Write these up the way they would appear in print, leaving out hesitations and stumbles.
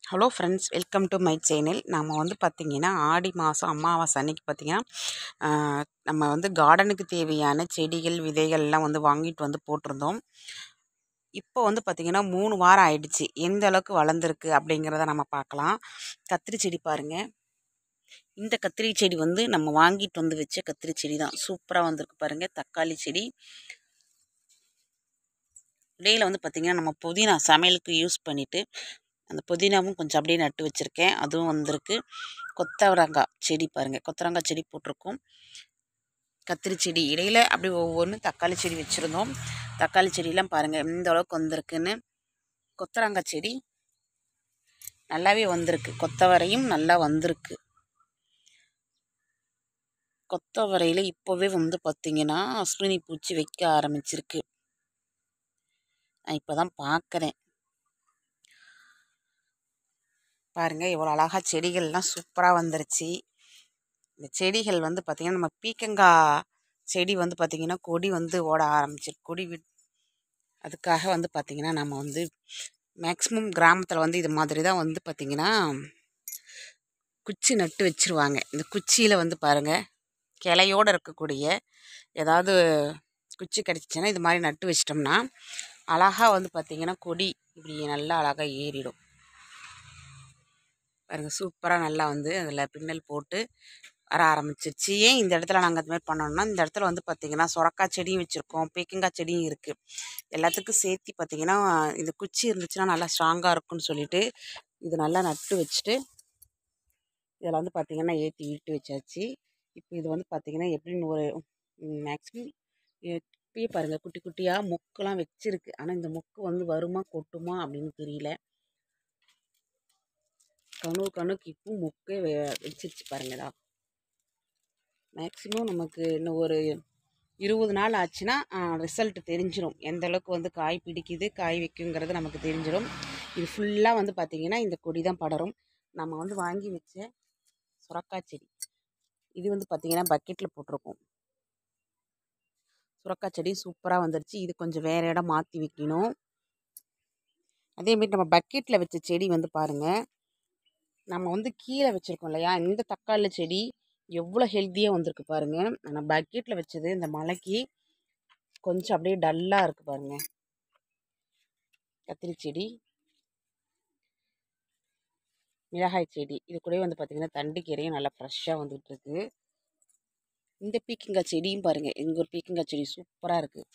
Hello friends, welcome to my channel. நம்ம வந்து பார்த்திங்கன்னா ஆடி மாதம் அமாவாசை அன்னைக்கு பார்த்திங்கன்னா நம்ம வந்து கார்டனுக்கு தேவையான செடிகள் விதைகள்லாம் வந்து வாங்கிட்டு வந்து போட்டிருந்தோம். இப்போ வந்து பார்த்திங்கன்னா 3 வாரம் ஆயிடுச்சு. எந்த அளவுக்கு வளர்ந்துருக்கு அப்படிங்கிறத நம்ம பார்க்கலாம். கத்திரி செடி பாருங்கள். இந்த கத்திரி செடி வந்து நம்ம வாங்கிட்டு வந்து வச்ச கத்திரி செடி தான். சூப்பராக வந்திருக்கு பாருங்கள். தக்காளி செடி இடையில் வந்து பார்த்திங்கன்னா நம்ம புதினா சமையலுக்கு யூஸ் பண்ணிவிட்டு அந்த புதினாவும் கொஞ்சம் அப்படியே நட்டு வச்சுருக்கேன். அதுவும் வந்திருக்கு. கொத்தவரங்காய் செடி பாருங்கள். கொத்தவரங்காய் செடி போட்டிருக்கோம். கத்திரி செடி இடையில் அப்படி ஒவ்வொன்றும் தக்காளி செடி வச்சுருந்தோம். தக்காளி செடியெலாம் பாருங்கள் எந்த அளவுக்கு வந்திருக்குன்னு. கொத்தவரங்காய் செடி நல்லாவே வந்திருக்கு. கொத்தவரையும் நல்லா வந்திருக்கு. கொத்தவரையில் இப்போவே வந்து பார்த்திங்கன்னா அஸ்வினி பூச்சி வைக்க ஆரம்பிச்சிருக்கு. நான் இப்போ தான் பார்க்குறேன். பாருங்கள் எவ்வளோ அழகாக செடிகள்லாம் சூப்பராக வந்துருச்சு. இந்த செடிகள் வந்து பார்த்திங்கன்னா நம்ம பீக்கங்காய் செடி வந்து பார்த்திங்கன்னா கொடி வந்து ஓட ஆரம்பிச்சிருக்கு. கொடி அதுக்காக வந்து பார்த்திங்கன்னா நம்ம வந்து மேக்ஸிமம் கிராமத்தில் வந்து இது மாதிரி தான் வந்து பார்த்திங்கன்னா குச்சி நட்டு வச்சுருவாங்க. இந்த குச்சியில் வந்து பாருங்கள் கிளையோடு இருக்கக்கூடிய ஏதாவது குச்சி கிடச்சிச்சின்னா இது மாதிரி நட்டு வச்சிட்டோம்னா அழகாக வந்து பார்த்திங்கன்னா கொடி இப்படி நல்லா அழகாக ஏறிடும். பாருங்கள் சூப்பராக நல்லா வந்து அதில் பின்னல் போட்டு வர ஆரம்பிச்சிருச்சு. ஏன் இந்த இடத்துல நாங்கள் அது மாதிரி பண்ணோம்னா, இந்த இடத்துல வந்து பார்த்திங்கன்னா சுரக்காய் செடியும் வச்சுருக்கோம், பீக்கங்காய் செடியும் இருக்குது. எல்லாத்துக்கும் சேர்த்து பார்த்திங்கன்னா இந்த குச்சி இருந்துச்சுன்னா நல்லா ஸ்ட்ராங்காக இருக்கும்னு சொல்லிட்டு இது நல்லா நட்டு வச்சுட்டு இதில் வந்து பார்த்திங்கன்னா ஏற்றி இட்டு வச்சாச்சு. இப்போ இது வந்து பார்த்திங்கன்னா எப்படின்னு ஒரு மேக்ஸிமம் இப்பயே பாருங்கள் குட்டி குட்டியாக மொக்கெலாம் வச்சுருக்கு. ஆனால் இந்த மொக்கு வந்து வருமா கொட்டுமா அப்படின்னு தெரியல. கணுக்கு இப்போ மொக்கே வச்சிருச்சு பாருங்கடா. மேக்ஸிமம் நமக்கு இன்னும் ஒரு 20 நாள் ஆச்சுன்னா ரிசல்ட் தெரிஞ்சிடும். எந்த அளவுக்கு வந்து காய் பிடிக்குது காய் வைக்குங்கிறது நமக்கு தெரிஞ்சிடும். இது ஃபுல்லாக வந்து பார்த்திங்கன்னா இந்த கொடி தான் படரும். நம்ம வந்து வாங்கி வச்ச சுரக்காய் செடி இது வந்து பார்த்திங்கன்னா பக்கெட்டில் போட்டிருக்கோம். சுரக்காய் செடி சூப்பராக வந்துருச்சு. இது கொஞ்சம் வேறு இடம் மாற்றி வைக்கணும். அதேமாரி நம்ம பக்கெட்டில் வச்ச செடி வந்து பாருங்கள், நம்ம வந்து கீழே வச்சுருக்கோம் இல்லையா, இந்த தக்காளி செடி எவ்வளோ ஹெல்த்தியாக வந்திருக்கு பாருங்கள். ஆனால் பக்கெட்டில் வச்சது இந்த மழைக்கு கொஞ்சம் அப்படியே டல்லாக இருக்குது பாருங்கள். கத்திரி செடி, மிளகாய் செடி இது கூட வந்து பார்த்திங்கன்னா தண்டுக்கீரையும் நல்லா ஃப்ரெஷ்ஷாக வந்துட்டுருக்கு. இந்த பீக்கங்காய் செடியும் பாருங்கள். எங்கள் ஒரு பீக்கங்காய் செடி சூப்பராக இருக்குது.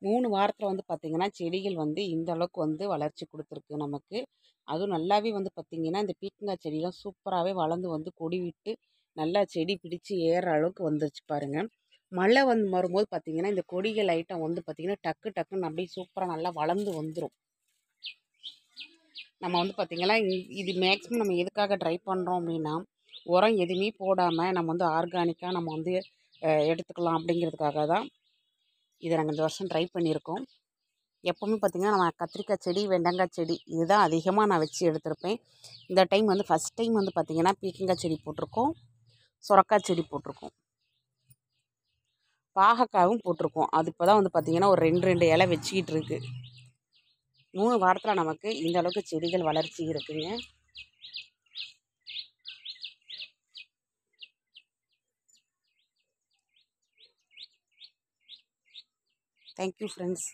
மூணு வாரத்தில் வந்து பார்த்திங்கன்னா செடிகள் வந்து இந்த அளவுக்கு வந்து வளர்ச்சி கொடுத்துருக்கு நமக்கு. அதுவும் நல்லாவே வந்து பார்த்திங்கன்னா இந்த பீக்கங்காய் செடியெலாம் சூப்பராகவே வளர்ந்து வந்து கொடி விட்டு நல்லா செடி பிடிச்சி ஏறுற அளவுக்கு வந்துருச்சு பாருங்கள். மழை வந்து வரும்போது பார்த்திங்கன்னா இந்த கொடிகள் ஐட்டம் வந்து பார்த்திங்கன்னா டக்கு டக்குன்னு அப்படியே சூப்பராக நல்லா வளர்ந்து வந்துடும். நம்ம வந்து பார்த்திங்கன்னா இது மேக்ஸிமம் நம்ம எதுக்காக ட்ரை பண்ணுறோம் அப்படின்னா, உரம் எதுவுமே போடாமல் நம்ம வந்து ஆர்கானிக்காக நம்ம வந்து எடுத்துக்கலாம் அப்படிங்கிறதுக்காக தான் இதை நாங்கள் இந்த வருஷம் ட்ரை பண்ணியிருக்கோம். எப்போவுமே பார்த்திங்கன்னா நம்ம கத்திரிக்காய் செடி வெண்டங்காய் செடி இதுதான் அதிகமாக நான் வச்சு எடுத்திருப்பேன். இந்த டைம் வந்து ஃபஸ்ட் டைம் வந்து பார்த்திங்கன்னா பீக்கங்காய் செடி போட்டிருக்கோம், சுரக்காய் செடி போட்டிருக்கோம், பாகக்காயும் போட்டிருக்கோம். அது இப்போ தான் வந்து பார்த்திங்கன்னா ஒரு 2 இலை வச்சுக்கிட்டு இருக்குது. 3 வாரத்தில் நமக்கு இந்த அளவுக்கு செடிகள் வளர்ச்சி இருக்குங்க. Thank you friends.